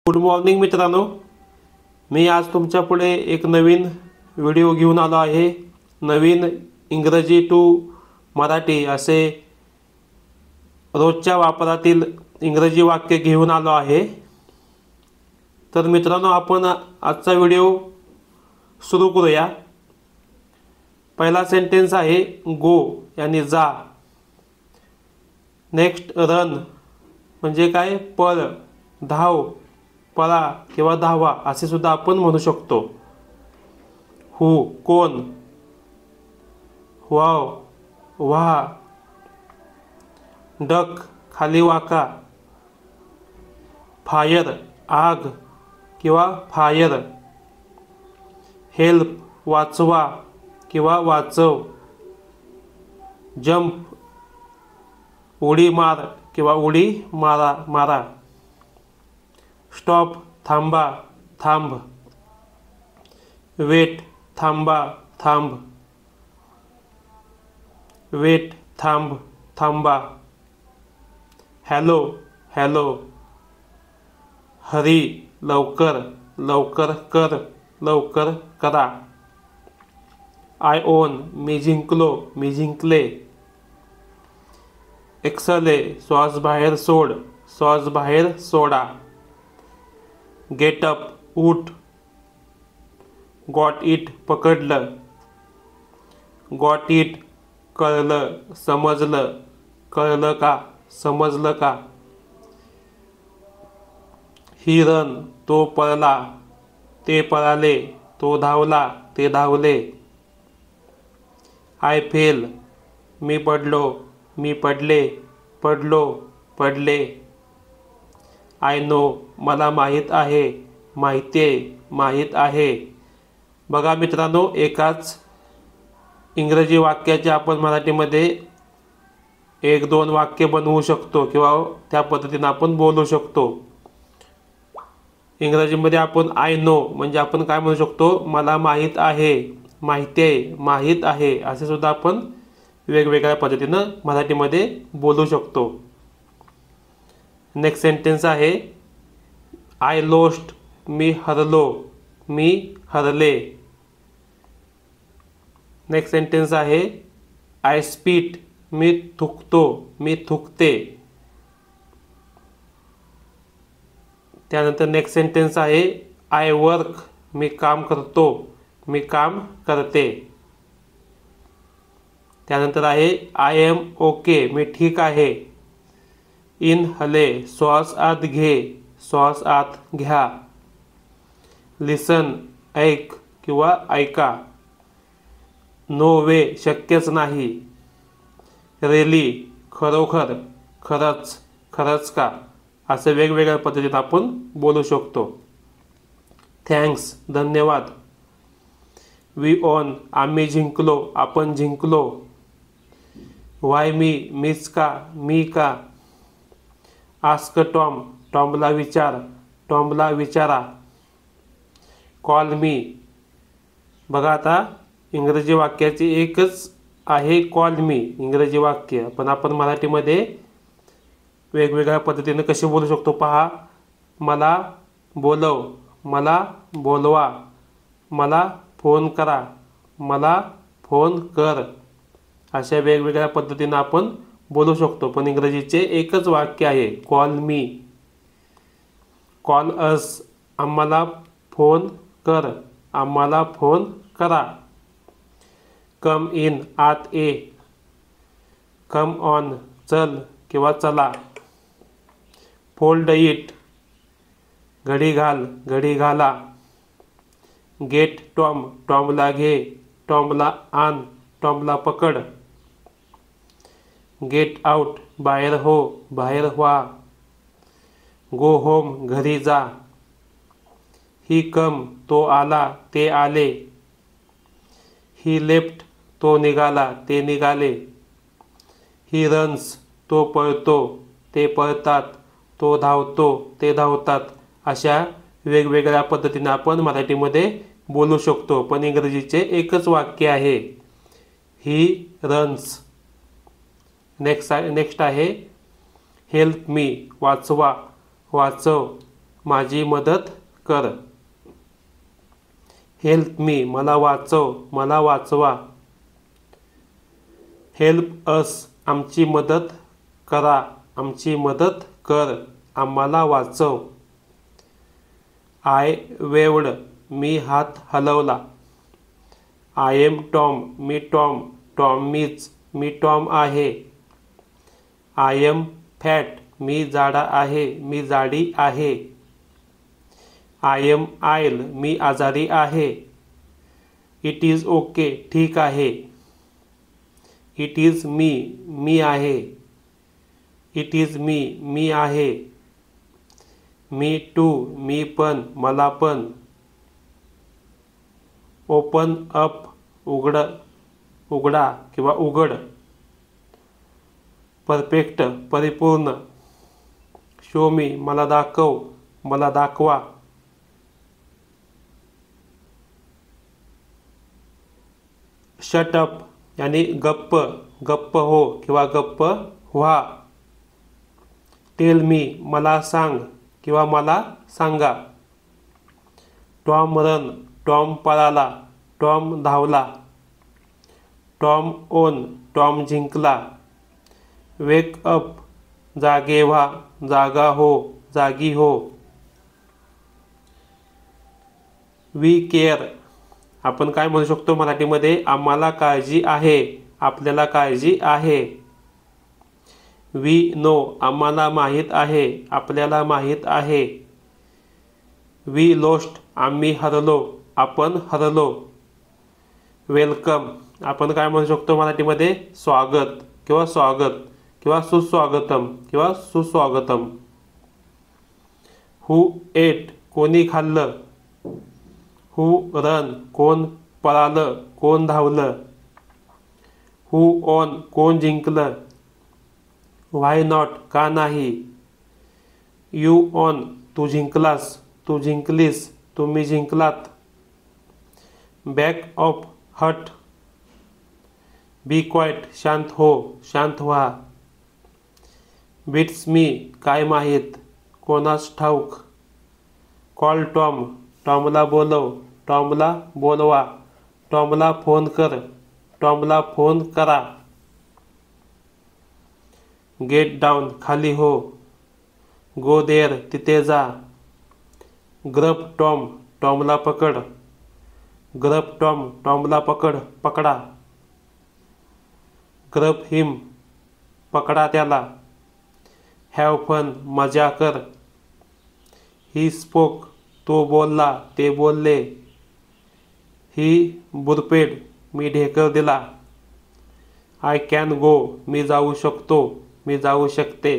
Good morning मित्रांनो, मी आज तुमच्या पुढे एक नवीन व्हिडिओ घेऊन आलो आहे। नवीन इंग्रजी टू मराठी असे रोजच्या वापरातील इंग्रजी वाक्य घेऊन आलो आहे। तर मित्रांनो, आपण आजचा व्हिडिओ सुरू करूया। पहिला सेंटेन्स आहे गो यानी जा। नेक्स्ट रन म्हणजे काय, पळ, धाव, पळा किंवा धावा असे सुद्धा आपण म्हणू शकतो। हू कोण, वाव वाहा, डक खाली वाका, फायर आग किंवा फायर, हेल्प वाचवा किंवा वाचव, जंप उडी मार किंवा उडी मारा, स्टॉप थांबा थांब, वेट थांबा थांब, वेट थांब थांबा, हॅलो हॅलो, हरी लवकर लवकर कर लवकर करा, आय ओन मी जिंकलो मी जिंकले, एक्सले श्वास बाहेर सोड श्वास बाहेर सोडा, गेट अप उठ, गॉट इट पकडलं, गॉट इट कळलं समजलं कळलं का समजलं का, ही रन तो पळला ते पळाले तो धावला ते धावले, आय फेल मी पडलो मी पडले पडलो पडले, आय नो मला माहीत आहे माहीत आहे। बघा मित्रांनो, एकाच इंग्रजी वाक्याचे आपण मराठीमध्ये एक दोन वाक्य बनवू शकतो किंवा त्या पद्धतीने आपण बोलू शकतो। इंग्रजीमध्ये आपण आय नो म्हणजे आपण काय म्हणू शकतो, मला माहीत आहे माहीत आहे असे सुद्धा आपण वेगवेगळ्या पद्धतीनं मराठीमध्ये बोलू शकतो। नेक्स्ट सेंटेन्स आहे आय लोस्ट मी हरलो मी हरले, नेक्स्ट सेंटेन्स आहे आय स्पीट मी थुकतो मी थुकते, त्यानंतर नेक्स्ट सेंटेन्स आहे आय वर्क मी काम करतो मी काम करते, त्यानंतर आहे आय एम ओके मी ठीक आहे, इनहले श्वास आत घे श्वास आत घ्या, लिसन ऐक किंवा ऐका, नो वे शक्यच नाही, रिली खरोखर खरंच खरंच का असे वेगवेगळ्या पद्धतीने आपण बोलू शकतो। थँक्स धन्यवाद, वी ऑन आम्ही जिंकलो आपण जिंकलो, वाय मी मीच का मी का, आस्क टॉम टॉमला विचार टॉमला विचारा, कॉल मी। बघा आता इंग्रजी वाक्याची एकच आहे कॉल मी इंग्रजी वाक्य, पण आपण मराठीमध्ये वेगवेगळ्या पद्धतीने कसे बोलू शकतो पहा। मला बोलव मला बोलवा, मला फोन करा मला फोन कर अशा वेगवेगळ्या पद्धतीने आपण बोलू शकतो। पण इंग्रजीचे एकच वाक्य आहे कॉल मी, कॉल अस आम्हाला फोन कर आम्हाला फोन करा, कम इन आत ये, कम ऑन चल किंवा चला, फोल्ड इट घडी घाल घडी घाला, गेट टॉम टॉमला घे टॉमला आण टॉमला पकड, गेट आउट बाहेर हो बाहेर व्हा, गो होम घरी जा, ही कम तो आला ते आले, ही लेफ्ट तो निघाला ते निघाले, ही रन्स तो पळतो ते पळतात तो धावतो ते धावतात अशा वेगवेगळ्या पद्धतीने आपण मराठीमध्ये बोलू शकतो। पण इंग्रजीचे एकच वाक्य आहे ही रन्स। नेक्स्ट आहे हेल्प मी वाचवा वाचव, माझी मदत कर. हेल्प मी, मला वाचव, मला वाचवा. हेल्प अस, आमची मदत करा, आमची मदत कर, आम्हाला वाचव. आय वेव्हड, मी हात हलवला. आय एम टॉम, मी टॉम, टॉम मीच, मी टॉम आहे. आय एम फॅट, मी जाडा आहे, मी जाडी आहे. आय एम आयल, मी आजारी आहे. इट इज ओके, ठीक आहे. इट इज मी, मी आहे. इट इज मी, मी आहे. मी टू, मी पण, मला पण. ओपन अप, उघडा किंवा उघड. परफेक्ट, परिपूर्ण. शो मी, मला दाखव, मला दाखवा. शट अप यानी गप्प, गप्प हो किंवा गप्प व्हा. टेल मी, मला सांग किंवा मला सांगा. टॉम रन, टॉम पळाला, टॉम धावला. टॉम ओन, टॉम जिंकला. वेक अप, जागे व्हा, जागा हो, जागी हो. वी केअर, आपण काय म्हणू शकतो मराठीमध्ये, आम्हाला काळजी आहे, आपल्याला काळजी आहे. वी नो, आम्हाला माहीत आहे, आपल्याला माहीत आहे. वी लोस्ट, आम्ही हरलो, आपण हरलो. वेलकम, आपण काय म्हणू शकतो मराठीमध्ये, स्वागत किंवा स्वागत किंवा सुस्वागतम किंवा सुस्वागतम. हू एट, कोणी खाल्लं. हू रन, कोण पळालं, कोण धावलं. हू ऑन, कोण जिंकलं. व्हाय नॉट, का नाही. यू ऑन, तू जिंकलास, तू जिंकलीस, तुम्ही जिंकलात. बॅक ऑफ हट, बी क्वाईट, शांत हो, शांत व्हा. बिट्स मी, काय माहीत, कोणास ठाऊक. कॉल टॉम, टॉमला बोलव, टॉमला बोलवा. टॉमला फोन कर, टॉमला फोन करा. गेट डाऊन, खाली हो. गो देअर, तिथे जा. ग्रब टॉम, टॉमला पकड. ग्रब टॉम, टॉमला पकडा. ग्रब हिम, पकडा त्याला. हॅव फन, मजा कर. ही स्पोक, तो बोलला, ते बोलले. ही बुरपेड, मी ढेकर दिला. आय कॅन गो, मी जाऊ शकतो, मी जाऊ शकते.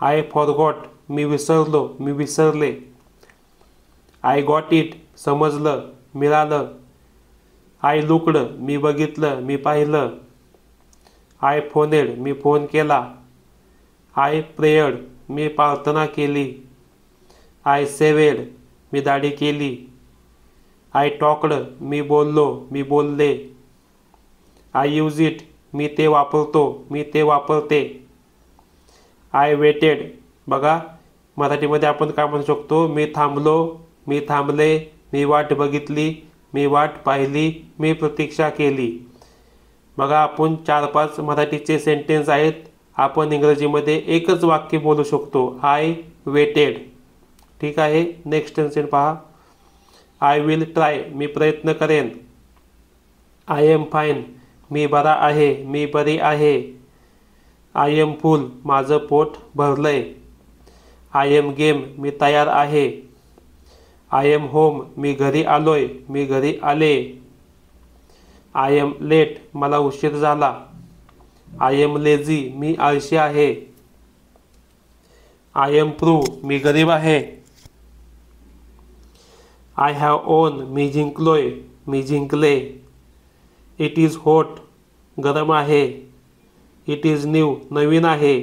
आय फॉरगॉट, मी विसरलो, मी विसरले. आय गॉट इट, समजलं, मिळालं. आय लुकड, मी बघितलं, मी पाहिलं. आय फोनेड, मी फोन केला. आय प्रेयर्ड, मी प्रार्थना केली. आय सेवेड, मी दाढी केली. आय टॉक्ड, मी बोललो, मी बोलले. आय यूज इट, मी ते वापरतो, मी ते वापरते. आय वेटेड, बघा मराठीमध्ये आपण काय म्हणू शकतो, मी थांबलो, मी थांबले, मी वाट बघितली, मी वाट पाहिली, मी प्रतीक्षा केली. बघा आपण 4-5 मराठीचे सेंटेन्स आहेत. आपण इंग्रजीमध्ये एकच वाक्य बोलू शकतो, आय वेटेड. ठीक आहे. नेक्स्ट सेंटेन्स पहा. आय विल ट्राय, मी प्रयत्न करेन. आय एम फाईन, मी बरा आहे, मी बरी आहे. आय एम फुल, माझं पोट भरलंय. आय एम गेम, मी तयार आहे. आय एम होम, मी घरी आलोय, मी घरी आले. आय एम लेट, मला उशीर झाला. आय एम लेझी, मी आळशी आहे. आय एम प्रू, मी गरीब आहे. आय हॅव ओन, मी जिंकलोय, मी जिंकले. इट इज हॉट, गरम आहे. इट इज न्यू, नवीन आहे.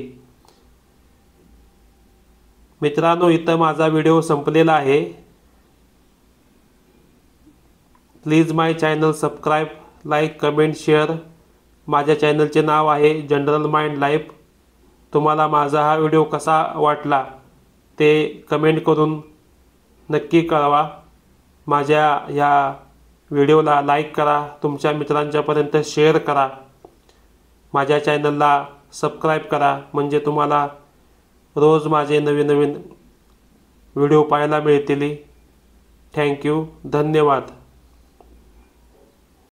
मित्रांनो, इथं माझा व्हिडिओ संपलेला आहे. Please my channel subscribe, like, comment, share. माझ्या चॅनलचे नाव आहे जनरल माइंड लाईफ. तुम्हाला माझा हा व्हिडिओ कसा वाटला ते कमेंट करून नक्की कळवा. माझ्या या व्हिडिओला लाईक करा, तुमच्या मित्रांच्यापर्यंत शेअर करा, माझ्या चॅनलला सबस्क्राईब करा, म्हणजे तुम्हाला रोज माझे नवीन नवीन व्हिडिओ पाहायला मिळतील. थँक्यू, धन्यवाद.